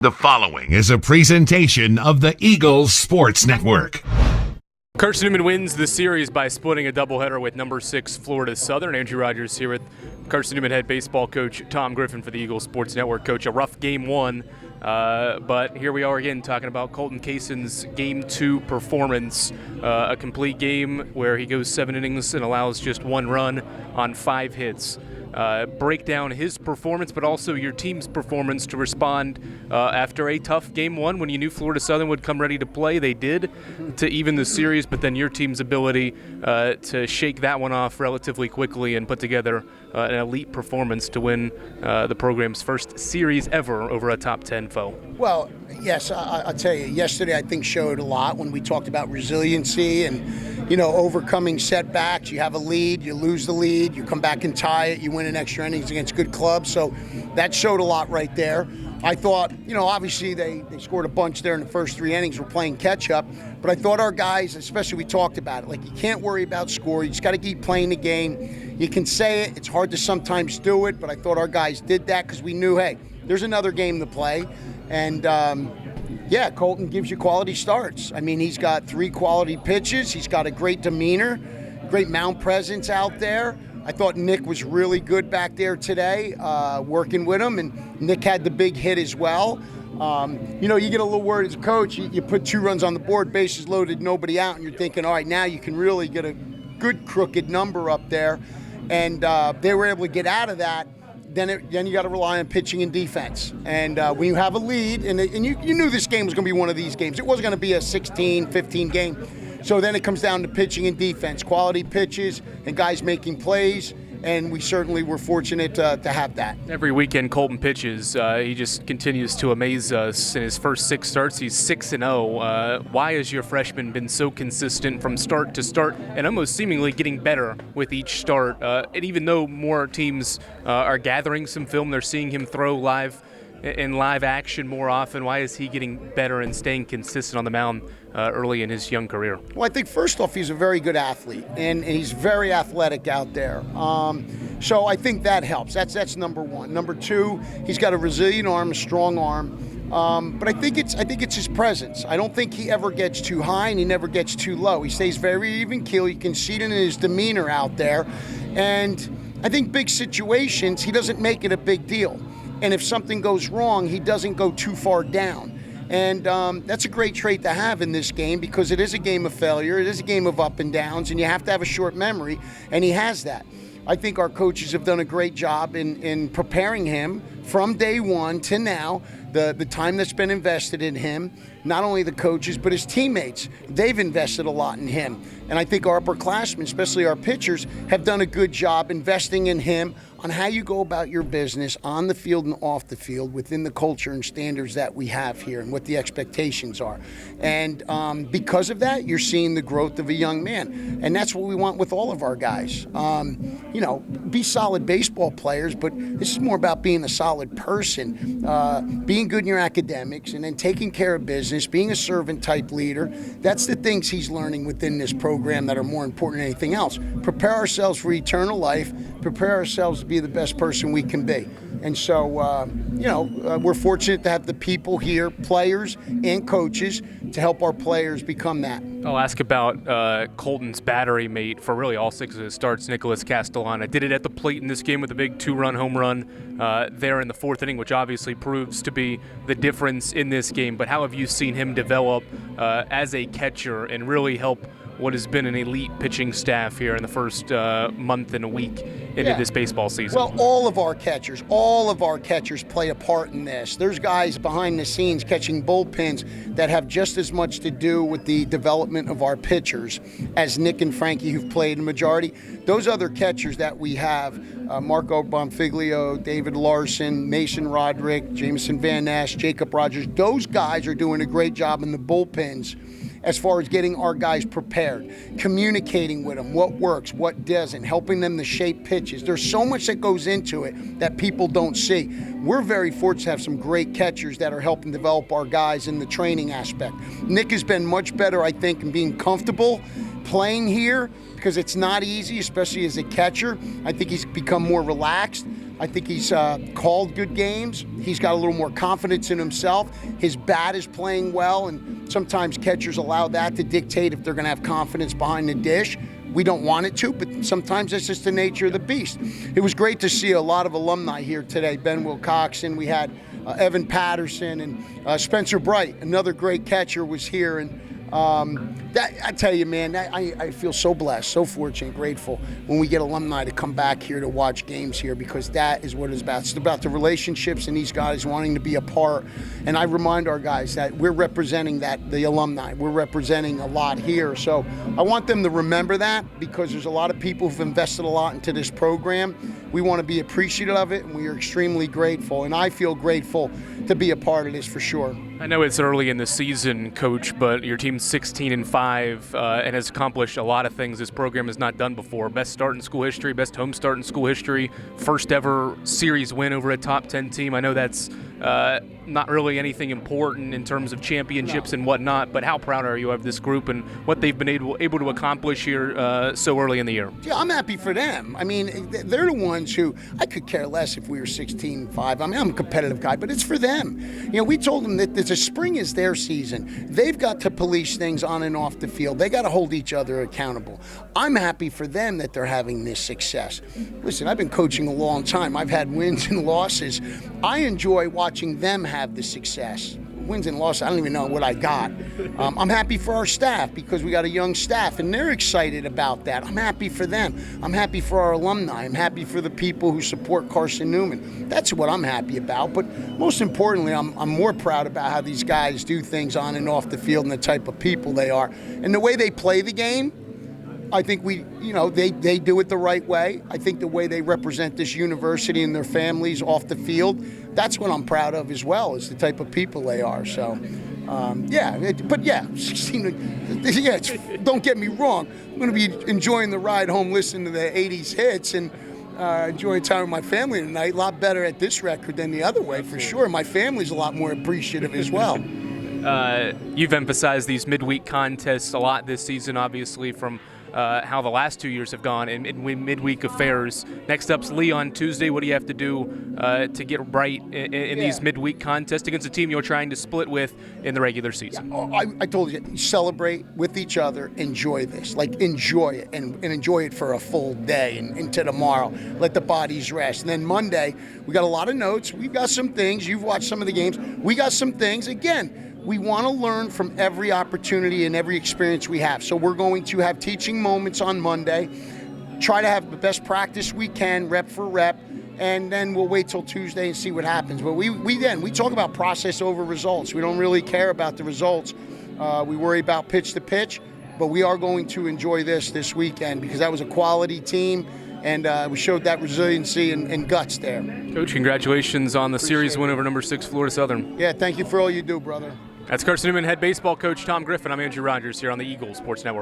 The following is a presentation of the Eagles Sports Network. Carson-Newman wins the series by splitting a doubleheader with number 6 Florida Southern. Andrew Rogers here with Carson-Newman head baseball coach Tom Griffin for the Eagles Sports Network. Coach, a rough game one, but here we are again talking about Colton Kayson's game 2 performance. A complete game where he goes 7 innings and allows just 1 run on 5 hits. Break down his performance, but also your team's performance to respond after a tough game 1 when you knew Florida Southern would come ready to play. They did to even the series, but then your team's ability to shake that one off relatively quickly and put together an elite performance to win the program's first series ever over a top 10 foe. Well, yes, I'll tell you, yesterday I think showed a lot when we talked about resiliency and, overcoming setbacks. You have a lead, you lose the lead, you come back and tie it, you win an extra innings against good clubs. So that showed a lot right there. I thought, obviously they scored a bunch there in the first 3 innings. We're playing catch-up. But I thought our guys, especially we talked about it, like you can't worry about score. You just got to keep playing the game. You can say it. It's hard to sometimes do it. But I thought our guys did that because we knew, hey, there's another game to play. And, Colton gives you quality starts. I mean, he's got 3 quality pitches. He's got a great demeanor, great mound presence out there. I thought Nick was really good back there today, working with him, and Nick had the big hit as well. You get a little worried as a coach. You put 2 runs on the board, bases loaded, nobody out, and you're thinking, all right, now you can really get a good crooked number up there. And they were able to get out of that. Then you got to rely on pitching and defense. And when you have a lead, and you knew this game was going to be one of these games. It wasn't going to be a 16, 15 game. So then it comes down to pitching and defense, quality pitches, and guys making plays, and we certainly were fortunate to have that. Every weekend Colton pitches. He just continues to amaze us. In his first 6 starts, he's 6-0. Why has your freshman been so consistent from start to start and almost seemingly getting better with each start? And even though more teams are gathering some film, they're seeing him throw live action more often. Why is he getting better and staying consistent on the mound early in his young career? Well, I think first off, he's a very good athlete, and he's very athletic out there. So I think that helps. That's number 1. Number 2, he's got a resilient arm, a strong arm. But I think it's his presence. I don't think he ever gets too high, and he never gets too low. He stays very even keel. You can see it in his demeanor out there. And I think big situations, he doesn't make it a big deal. And if something goes wrong, he doesn't go too far down. And that's a great trait to have in this game because it is a game of failure. It is a game of up and downs, and you have to have a short memory, and he has that. I think our coaches have done a great job in preparing him from day 1 to now, the time that's been invested in him, not only the coaches, but his teammates. They've invested a lot in him. And I think our upperclassmen, especially our pitchers, have done a good job investing in him on how you go about your business on the field and off the field within the culture and standards that we have here and what the expectations are. And because of that, you're seeing the growth of a young man. And that's what we want with all of our guys. Be solid baseball players, but this is more about being a solid person, being good in your academics, and then taking care of business, being a servant-type leader. That's the things he's learning within this program that are more important than anything else. Prepare ourselves for eternal life, prepare ourselves to be the best person we can be. And so, we're fortunate to have the people here, players and coaches, to help our players become that. I'll ask about Colton's battery mate for really all 6 of his starts, Nicholas Castellana. Did it at the plate in this game with a big 2-run home run there in the 4th inning, which obviously proves to be the difference in this game. But how have you seen him develop as a catcher and really help what has been an elite pitching staff here in the first month and a week into this baseball season? Well, all of our catchers play a part in this. There's guys behind the scenes catching bullpens that have just as much to do with the development of our pitchers as Nick and Frankie, who've played a majority. Those other catchers that we have, Marco Bonfiglio, David Larson, Mason Roderick, Jameson Van Ness, Jacob Rogers, those guys are doing a great job in the bullpens as far as getting our guys prepared, communicating with them, what works, what doesn't, helping them to shape pitches. There's so much that goes into it that people don't see. We're very fortunate to have some great catchers that are helping develop our guys in the training aspect. Nick has been much better, I think, in being comfortable playing here because it's not easy, especially as a catcher. I think he's become more relaxed. I think he's called good games. He's got a little more confidence in himself. His bat is playing well, and sometimes catchers allow that to dictate if they're going to have confidence behind the dish. We don't want it to, but sometimes it's just the nature of the beast. It was great to see a lot of alumni here today. Ben Wilcoxon, we had Evan Patterson, and Spencer Bright, another great catcher, was here. And that, I tell you, man, I feel so blessed, so fortunate, grateful when we get alumni to come back here to watch games here, because that is what it's about. It's about the relationships and these guys wanting to be a part. And I remind our guys that we're representing the alumni. We're representing a lot here. So I want them to remember that, because there's a lot of people who've invested a lot into this program. We want to be appreciative of it, and we are extremely grateful. And I feel grateful to be a part of this for sure. I know it's early in the season, Coach, but your team's 16-5 and has accomplished a lot of things this program has not done before. Best start in school history, best home start in school history, first ever series win over a top 10 team. I know that's not really anything important in terms of championships and whatnot, but how proud are you of this group and what they've been able to accomplish here so early in the year? Yeah, I'm happy for them. I mean, they're the ones who, I could care less if we were 16-5. I mean, I'm a competitive guy, but it's for them. You know, we told them that the spring is their season. They've got to police things on and off the field. They got to hold each other accountable. I'm happy for them that they're having this success. Listen, I've been coaching a long time. I've had wins and losses. I enjoy watching them have the success. Wins and losses, I don't even know what I got. I'm happy for our staff, because we got a young staff and they're excited about that. I'm happy for them. I'm happy for our alumni. I'm happy for the people who support Carson-Newman. That's what I'm happy about. But most importantly, I'm more proud about how these guys do things on and off the field and the type of people they are. And the way they play the game, I think they do it the right way. I think the way they represent this university and their families off the field, that's what I'm proud of as well, is the type of people they are. So, 16, don't get me wrong. I'm going to be enjoying the ride home, listening to the 80s hits, and enjoying time with my family tonight. A lot better at this record than the other way, for sure. My family's a lot more appreciative as well. You've emphasized these midweek contests a lot this season, obviously, from how the last 2 years have gone in midweek affairs. Next up's Lee on Tuesday. What do you have to do to get right in these midweek contests against a team you're trying to split with in the regular season? Yeah. I told you, celebrate with each other, enjoy this. Like, enjoy it, and enjoy it for a full day and into tomorrow. Let the bodies rest. And then Monday, we got a lot of notes. We've got some things. You've watched some of the games. We got some things. Again, we want to learn from every opportunity and every experience we have. So we're going to have teaching moments on Monday, try to have the best practice we can, rep for rep, and then we'll wait till Tuesday and see what happens. But we talk about process over results. We don't really care about the results. We worry about pitch to pitch, but we are going to enjoy this weekend, because that was a quality team, and we showed that resiliency and guts there. Coach, congratulations on the series win over number 6 Florida Southern. Yeah, thank you for all you do, brother. That's Carson-Newman head baseball coach Tom Griffin. I'm Andrew Rogers here on the Eagles Sports Network.